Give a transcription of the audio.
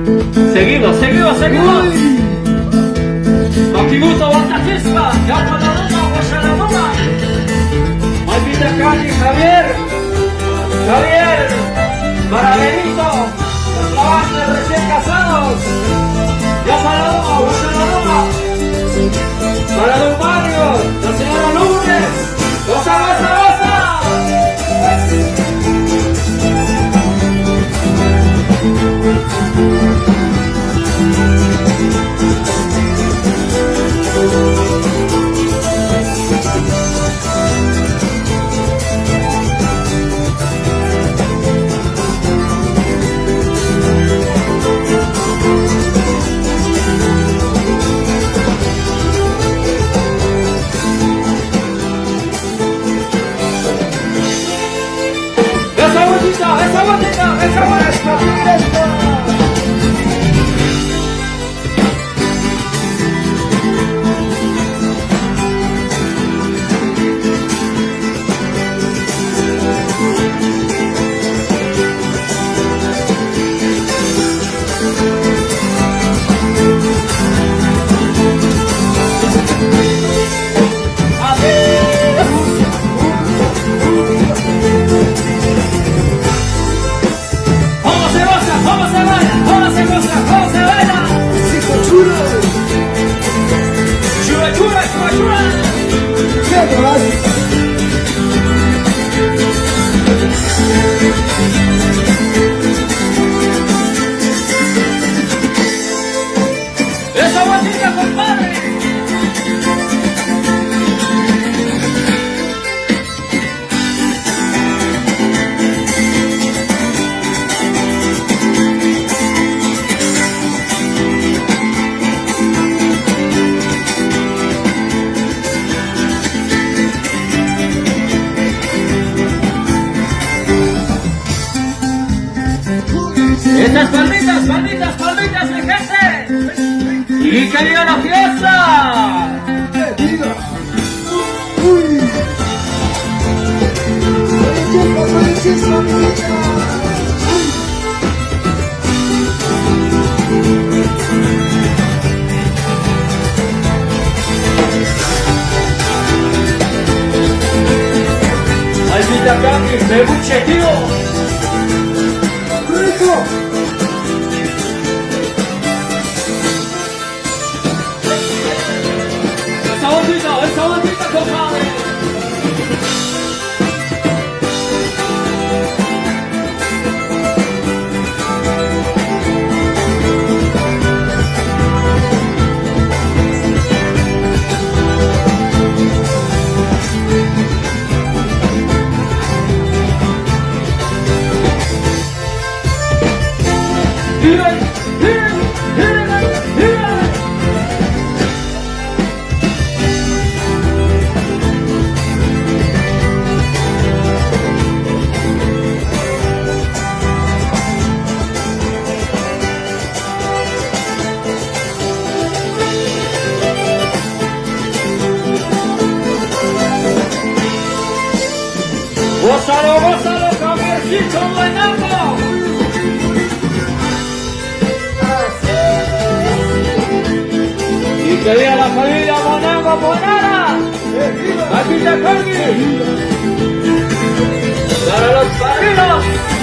Seguimos, seguimos, seguimos. Makimuto Watakispa, Yapanaduma, Washanaduma. Maldita Cali, Javier. Javier, para Benito, los avances recién casados. Yapanaduma, Washanaduma. Para Don Mario, la señora Lourdes. ¡Goza, goza, goza! ¡Esa botita! ¡Esa botita! ¡Esa botita, compadre! ¡Estas palmitas, palmitas, palmitas, mi gente! ¡Y que viva la fiesta! ¡Maldita Cami, me buche, tío! ¡Rico! ¡Esa botita, compadre! ¡Gózalo, gózalo, Javiercito Buenango! Y que viva la familia Buenango Buenara. ¡Aquí te Cami! ¡Para los padrinos!